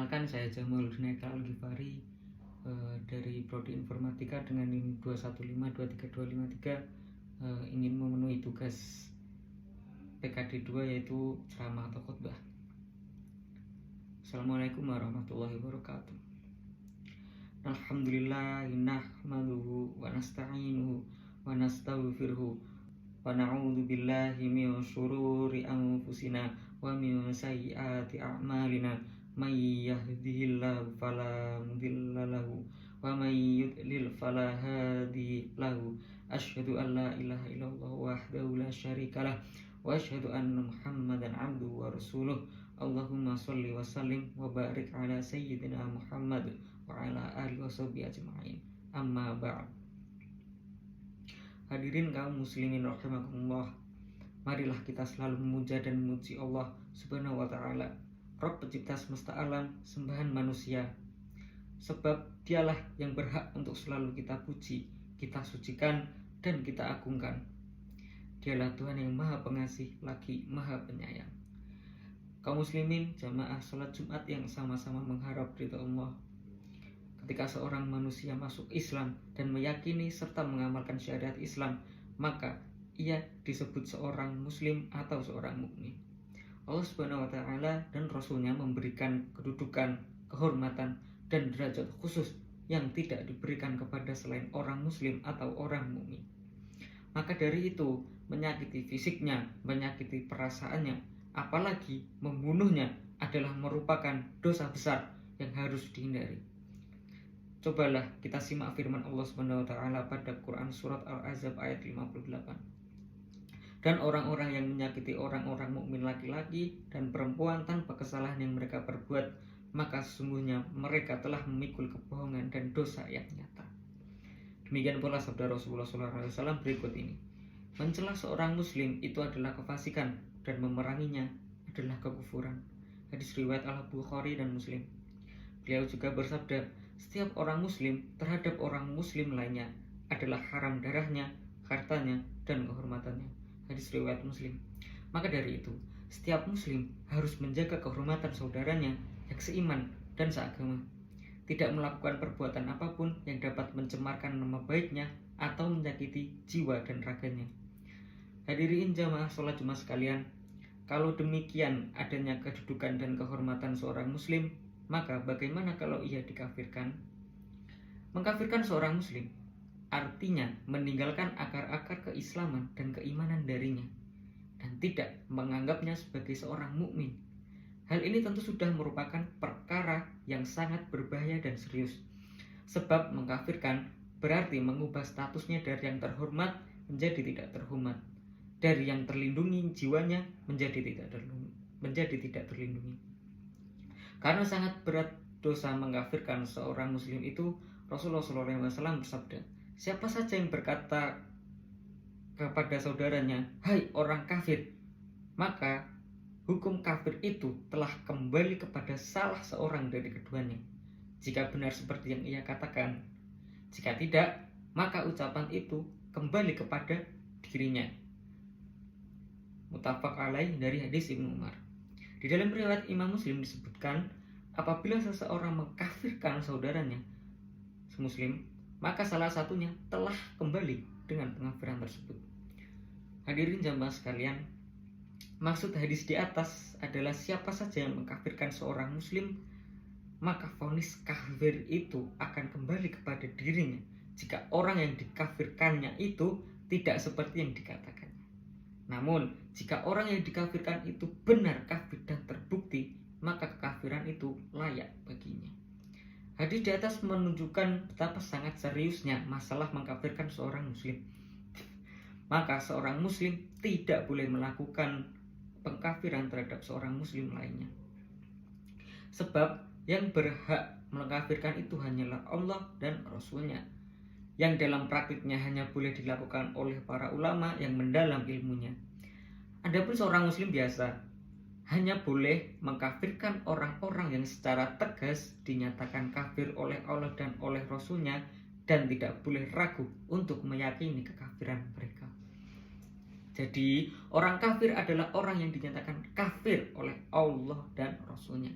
Perkenalkan, saya Jamaluddin Eka Al-Ghifari dari Prodi Informatika dengan NIM 215232553 ingin memenuhi tugas PKD 2 yaitu ceramah atau khutbah. Assalamualaikum warahmatullahi wabarakatuh. Alhamdulillah nahmaduhu wa nasta'inuhu wa nastaghfiruhu wa na'udzu billahi min syururi anfusina wa min sayyiati a'malina. May yahdihillahu fala mudilla lahu wa may yudlil fala hadiya lahu. Asyhadu an la ilaha illallah wahdahu la syarikalah wa asyhadu anna Muhammadan abduhu wa rasuluh. Allahumma shalli wa sallim wa barik ala sayyidina Muhammad wa ala alihi washabihi ajma'in. Amma ba'd. Hadirin kaum muslimin rahimakumullah, marilah kita selalu memuja dan memuji Allah Subhanahu wa taala, Rabb pencipta semesta alam, sembahan manusia. Sebab dialah yang berhak untuk selalu kita puji, kita sucikan, dan kita agungkan. Dialah Tuhan yang maha pengasih lagi maha penyayang. Kaum muslimin jamaah salat Jumat yang sama-sama mengharap ridha Allah. Ketika seorang manusia masuk Islam dan meyakini serta mengamalkan syariat Islam, maka ia disebut seorang muslim atau seorang mukmin. Allah Subhanahu wa taala dan Rasulnya memberikan kedudukan, kehormatan, dan derajat khusus yang tidak diberikan kepada selain orang muslim atau orang mukmin. Maka dari itu, menyakiti fisiknya, menyakiti perasaannya, apalagi membunuhnya adalah merupakan dosa besar yang harus dihindari. Cobalah kita simak firman Allah Subhanahu wa taala pada Quran surat Al-Ahzab ayat 58. Dan orang-orang yang menyakiti orang-orang mukmin laki-laki dan perempuan tanpa kesalahan yang mereka perbuat, maka sesungguhnya mereka telah memikul kebohongan dan dosa yang nyata. Demikian pula sabda Rasulullah SAW berikut ini. Mencela seorang muslim itu adalah kefasikan dan memeranginya adalah kekufuran. Hadis riwayat Al-Bukhari dan Muslim. Beliau juga bersabda, setiap orang muslim terhadap orang muslim lainnya adalah haram darahnya, hartanya, dan kehormatannya. Hadis riwayat Muslim. Maka dari itu, setiap muslim harus menjaga kehormatan saudaranya yang seiman dan seagama, tidak melakukan perbuatan apapun yang dapat mencemarkan nama baiknya atau menyakiti jiwa dan raganya. Hadirin jamaah sholat Jumat sekalian, kalau demikian adanya kedudukan dan kehormatan seorang muslim, maka bagaimana kalau ia dikafirkan? Mengkafirkan seorang muslim artinya meninggalkan akar-akar keislaman dan keimanan darinya dan tidak menganggapnya sebagai seorang mukmin. Hal ini tentu sudah merupakan perkara yang sangat berbahaya dan serius. Sebab mengkafirkan berarti mengubah statusnya dari yang terhormat menjadi tidak terhormat, dari yang terlindungi jiwanya menjadi tidak terlindungi. Karena sangat berat dosa mengkafirkan seorang muslim itu, Rasulullah SAW bersabda, siapa saja yang berkata kepada saudaranya, hai orang kafir, maka hukum kafir itu telah kembali kepada salah seorang dari keduanya, jika benar seperti yang ia katakan. Jika tidak, maka ucapan itu kembali kepada dirinya. Muttafaq alaih dari hadis Ibnu Umar. Di dalam riwayat Imam Muslim disebutkan, apabila seseorang mengkafirkan saudaranya semuslim, maka salah satunya telah kembali dengan pengafiran tersebut. Hadirin jamaah sekalian, maksud hadis di atas adalah siapa saja yang mengkafirkan seorang muslim, maka vonis kafir itu akan kembali kepada dirinya jika orang yang dikafirkannya itu tidak seperti yang dikatakannya. Namun, jika orang yang dikafirkan itu benar kafir dan terbukti, maka kekafiran itu layak baginya. Hadis di atas menunjukkan betapa sangat seriusnya masalah mengkafirkan seorang muslim. Maka seorang muslim tidak boleh melakukan pengkafiran terhadap seorang muslim lainnya. Sebab yang berhak mengkafirkan itu hanyalah Allah dan Rasulnya, yang dalam praktiknya hanya boleh dilakukan oleh para ulama yang mendalam ilmunya. Adapun seorang muslim biasa hanya boleh mengkafirkan orang-orang yang secara tegas dinyatakan kafir oleh Allah dan oleh Rasulnya, dan tidak boleh ragu untuk meyakini kekafiran mereka. Jadi orang kafir adalah orang yang dinyatakan kafir oleh Allah dan Rasulnya.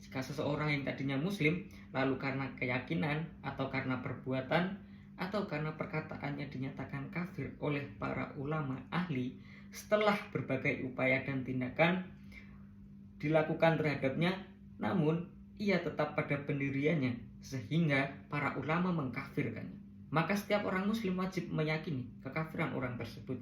Jika seseorang yang tadinya muslim lalu karena keyakinan atau karena perbuatan atau karena perkataannya dinyatakan kafir oleh para ulama ahli setelah berbagai upaya dan tindakan dilakukan terhadapnya, namun ia tetap pada pendiriannya sehingga para ulama mengkafirkannya, maka setiap orang muslim wajib meyakini kekafiran orang tersebut.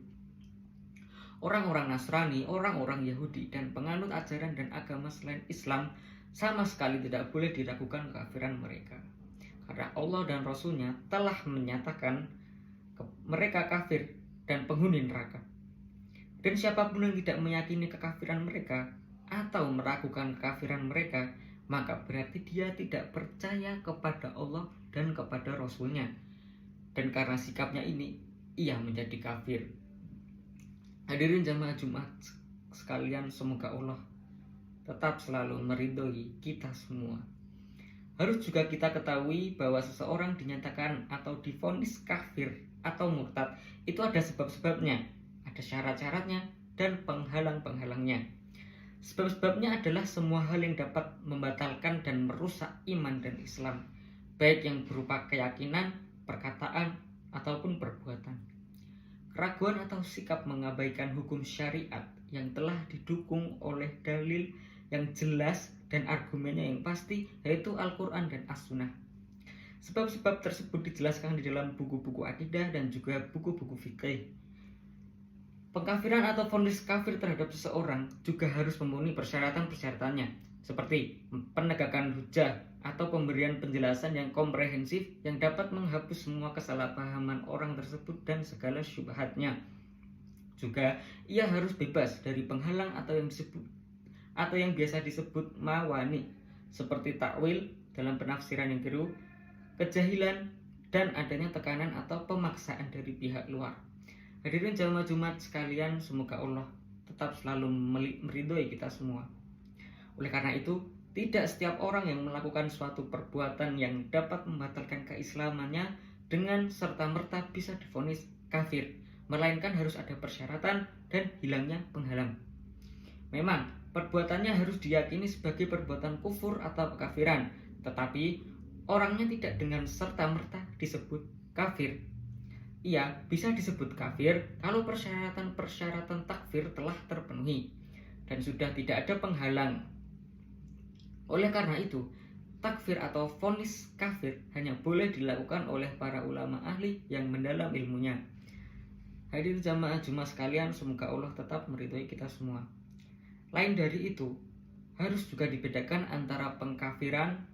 Orang-orang Nasrani, orang-orang Yahudi, dan penganut ajaran dan agama selain Islam sama sekali tidak boleh diragukan kekafiran mereka, karena Allah dan Rasul-Nya telah menyatakan mereka kafir dan penghuni neraka. Dan siapapun yang tidak meyakini kekafiran mereka atau meragukan kekafiran mereka, maka berarti dia tidak percaya kepada Allah dan kepada Rasul-Nya. Dan karena sikapnya ini, ia menjadi kafir. Hadirin jamaah Jumat sekalian, semoga Allah tetap selalu meridhoi kita semua. Harus juga kita ketahui bahwa seseorang dinyatakan atau divonis kafir atau murtad itu ada sebab-sebabnya, ada syarat-syaratnya dan penghalang-penghalangnya. Sebab-sebabnya adalah semua hal yang dapat membatalkan dan merusak iman dan Islam, baik yang berupa keyakinan, perkataan, ataupun perbuatan. Keraguan atau sikap mengabaikan hukum syariat yang telah didukung oleh dalil yang jelas dan argumennya yang pasti, yaitu Al-Quran dan As-Sunnah. Sebab-sebab tersebut dijelaskan di dalam buku-buku akidah dan juga buku-buku fikih. Pengkafiran atau vonis kafir terhadap seseorang juga harus memenuhi persyaratan-persyaratannya, seperti penegakan hujah atau pemberian penjelasan yang komprehensif yang dapat menghapus semua kesalahpahaman orang tersebut dan segala syubhatnya. Juga ia harus bebas dari penghalang atau yang biasa disebut mawani, seperti takwil dalam penafsiran yang keliru, kejahilan, dan adanya tekanan atau pemaksaan dari pihak luar. Hadirin jamaah Jumat sekalian, semoga Allah tetap selalu meridhoi kita semua. Oleh karena itu, tidak setiap orang yang melakukan suatu perbuatan yang dapat membatalkan keislamannya dengan serta-merta bisa divonis kafir, melainkan harus ada persyaratan dan hilangnya penghalang. Memang, perbuatannya harus diyakini sebagai perbuatan kufur atau kekafiran, tetapi orangnya tidak dengan serta-merta disebut kafir. Ia bisa disebut kafir kalau persyaratan-persyaratan takfir telah terpenuhi dan sudah tidak ada penghalang. Oleh karena itu, takfir atau vonis kafir hanya boleh dilakukan oleh para ulama ahli yang mendalam ilmunya. Hadirin jamaah Jumat sekalian, semoga Allah tetap meridhoi kita semua. Lain dari itu, harus juga dibedakan antara pengkafiran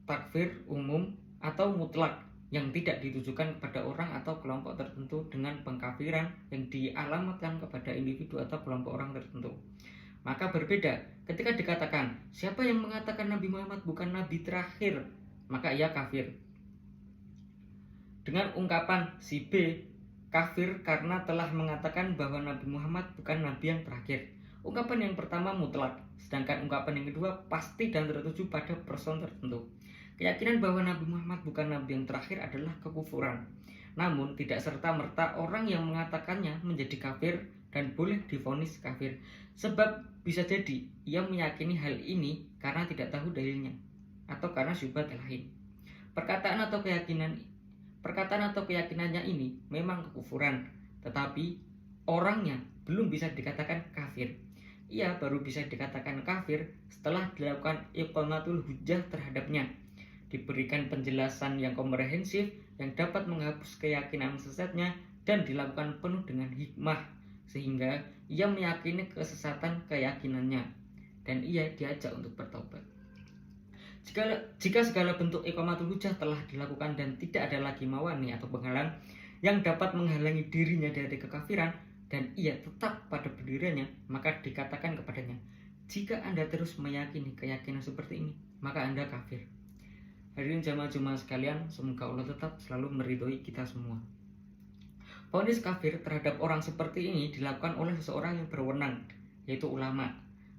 takfir umum atau mutlak yang tidak ditujukan kepada orang atau kelompok tertentu dengan pengkafiran yang dialamatkan kepada individu atau kelompok orang tertentu. Maka berbeda ketika dikatakan siapa yang mengatakan Nabi Muhammad bukan nabi terakhir, maka ia kafir. Dengan ungkapan si B kafir karena telah mengatakan bahwa Nabi Muhammad bukan nabi yang terakhir. Ungkapan yang pertama mutlak, sedangkan ungkapan yang kedua pasti dan tertuju pada person tertentu. Keyakinan bahwa Nabi Muhammad bukan nabi yang terakhir adalah kekufuran. Namun tidak serta-merta orang yang mengatakannya menjadi kafir dan boleh divonis kafir. Sebab bisa jadi ia meyakini hal ini karena tidak tahu dalilnya atau karena syubhat lain. Perkataan atau keyakinannya ini memang kekufuran, tetapi orangnya belum bisa dikatakan kafir. Ia baru bisa dikatakan kafir setelah dilakukan iqamatul hujjah terhadapnya, diberikan penjelasan yang komprehensif yang dapat menghapus keyakinan sesatnya dan dilakukan penuh dengan hikmah sehingga ia meyakini kesesatan keyakinannya dan ia diajak untuk bertobat. Jika segala bentuk iqamatul hujjah telah dilakukan dan tidak ada lagi mawani atau penghalang yang dapat menghalangi dirinya dari kekafiran dan ia tetap pada pendiriannya, maka dikatakan kepadanya, jika Anda terus meyakini keyakinan seperti ini, maka Anda kafir. Hadirin jamaah Jumat sekalian, semoga Allah tetap selalu meridhoi kita semua. Vonis kafir terhadap orang seperti ini dilakukan oleh seseorang yang berwenang, yaitu ulama.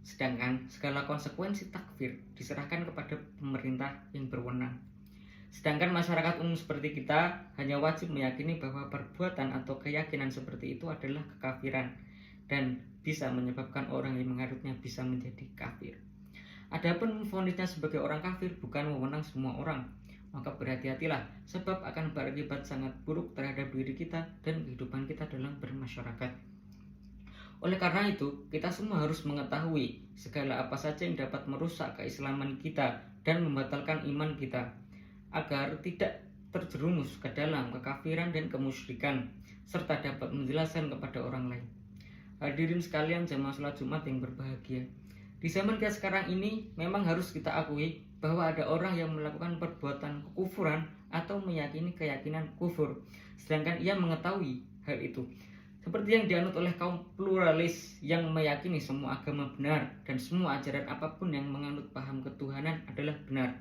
Sedangkan segala konsekuensi takfir diserahkan kepada pemerintah yang berwenang. Sedangkan masyarakat umum seperti kita hanya wajib meyakini bahwa perbuatan atau keyakinan seperti itu adalah kekafiran dan bisa menyebabkan orang yang menganutnya bisa menjadi kafir. Adapun memvonisnya sebagai orang kafir bukan wewenang semua orang, maka berhati-hatilah sebab akan berakibat sangat buruk terhadap diri kita dan kehidupan kita dalam bermasyarakat. Oleh karena itu, kita semua harus mengetahui segala apa saja yang dapat merusak keislaman kita dan membatalkan iman kita, agar tidak terjerumus ke dalam kekafiran dan kemusyrikan, serta dapat menjelaskan kepada orang lain. Hadirin sekalian jamaah salat Jumat yang berbahagia, di zaman kita sekarang ini memang harus kita akui bahwa ada orang yang melakukan perbuatan kekufuran atau meyakini keyakinan kufur, sedangkan ia mengetahui hal itu. Seperti yang dianut oleh kaum pluralis yang meyakini semua agama benar dan semua ajaran apapun yang menganut paham ketuhanan adalah benar.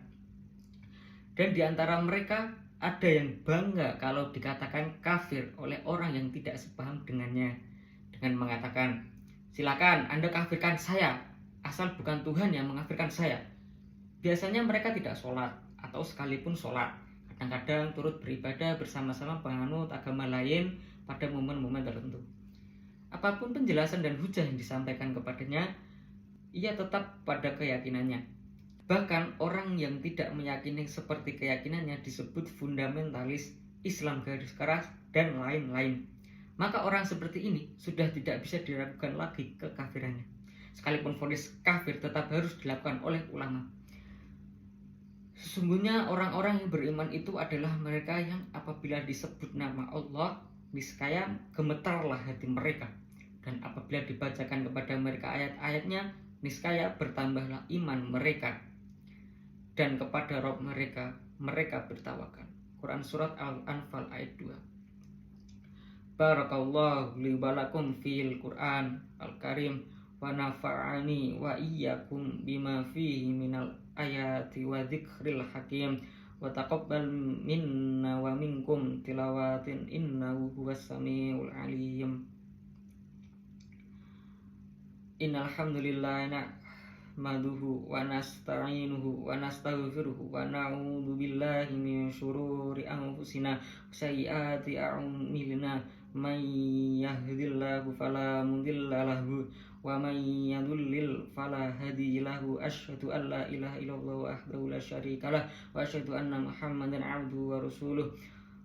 Dan di antara mereka ada yang bangga kalau dikatakan kafir oleh orang yang tidak sepaham dengannya, dengan mengatakan, silakan Anda kafirkan saya, asal bukan Tuhan yang mengkafirkan saya. Biasanya mereka tidak sholat, atau sekalipun sholat, kadang-kadang turut beribadah bersama-sama penganut agama lain pada momen-momen tertentu. Apapun penjelasan dan hujah yang disampaikan kepadanya, ia tetap pada keyakinannya. Bahkan orang yang tidak meyakini seperti keyakinannya disebut fundamentalis, Islam garis keras, dan lain-lain. Maka orang seperti ini sudah tidak bisa diragukan lagi kekafirannya. Sekalipun vonis kafir tetap harus dilakukan oleh ulama. Sesungguhnya orang-orang yang beriman itu adalah mereka yang apabila disebut nama Allah, niscaya gemetarlah hati mereka. Dan apabila dibacakan kepada mereka ayat-ayatnya, niscaya bertambahlah iman mereka. Dan kepada Rabb mereka, mereka bertawakal. Quran Surat Al-Anfal ayat 2. Barakallahu li walakum fil Quran Al-Karim wa nafa'ani wa iyyakum bima fihi minal ayati wa dzikril hakim wa taqabbal minna wa minkum tilawatin innahu huwas samiul alim. Innal hamdalillah nahmaduhu wa nasta'inuhu wa nastaghfiruhu wa na'udzu billahi min syururi anfusina wa sayyiati a'malina. Man yahdihillahu fala mudilla lahu wa man yudlil fala hadiya lahu. Asyhadu an la ilaha illallah wahdahu la syarika lah wa asyhadu anna Muhammadan abduhu wa rasuluh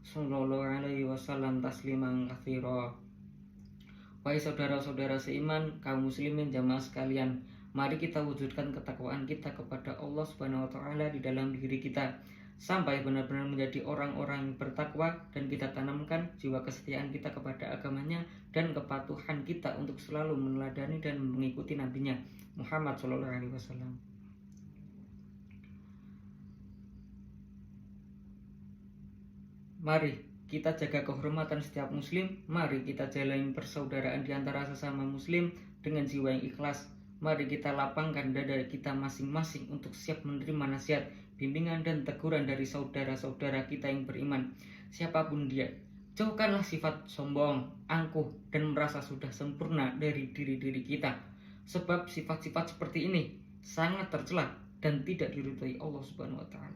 sallallahu alaihi wasallam tasliman katsira. Wahai saudara-saudara seiman, kaum muslimin jamaah sekalian, mari kita wujudkan ketakwaan kita kepada Allah Subhanahu wa taala di dalam diri kita sampai benar-benar menjadi orang-orang yang bertakwa, dan kita tanamkan jiwa kesetiaan kita kepada agamanya dan kepatuhan kita untuk selalu meneladani dan mengikuti nabinya Muhammad SAW. Mari kita jaga kehormatan setiap muslim. Mari kita jalin persaudaraan di antara sesama muslim dengan jiwa yang ikhlas. Mari kita lapangkan dada kita masing-masing untuk siap menerima nasihat, bimbingan dan teguran dari saudara-saudara kita yang beriman, siapapun dia. Jauhkanlah sifat sombong, angkuh, dan merasa sudah sempurna dari diri-diri kita, sebab sifat-sifat seperti ini sangat tercela dan tidak diridhoi Allah Subhanahu wa taala.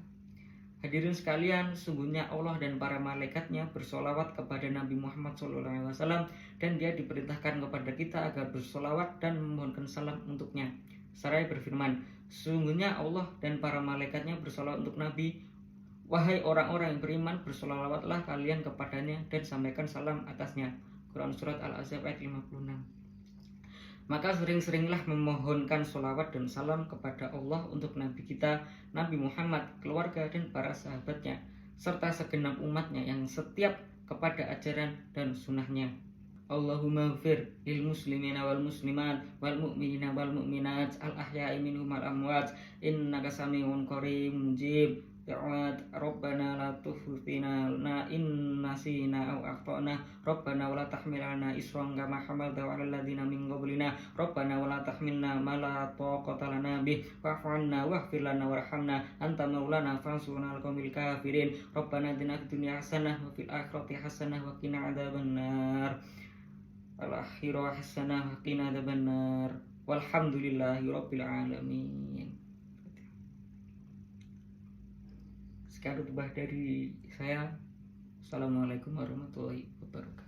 Hadirin sekalian, sungguhnya Allah dan para malaikatnya bersolawat kepada Nabi Muhammad SAW, dan dia diperintahkan kepada kita agar bersolawat dan memohonkan salam untuknya. Seraya berfirman, sungguhnya Allah dan para malaikatnya bersolawat untuk Nabi. Wahai orang-orang yang beriman, bersolawatlah kalian kepadanya dan sampaikan salam atasnya. Quran Surat Al-Ahzab ayat 56. Maka sering-seringlah memohonkan sholawat dan salam kepada Allah untuk Nabi kita, Nabi Muhammad, keluarga dan para sahabatnya, serta segenap umatnya yang setiap kepada ajaran dan sunnahnya. Allahumma ghfir lil muslimina wal muslimat wal mu'minina wal mu'minat al ahya'i minhum wal amwat innaka sami'un qarib mujib da'wat. Rabbana la tughfirna lana in nasina aw akhtana Rabbana wa la tahmilna isran kama hamaltahu 'alal ladzina min qablina Rabbana wa la tahmilna ma la taqata lana bih wa'fu 'anna waghfir lana warhamna anta maulana fansurna 'alal qaumil kafirin Rabbana atina fid dunya hasanah wa fil akhirati hasanah wa qina adzabannar al-akhirah hasanah wa qina adzabannar walhamdulillahi rabbil alamin. Sekian khutbah dari saya. Assalamualaikum warahmatullahi wabarakatuh.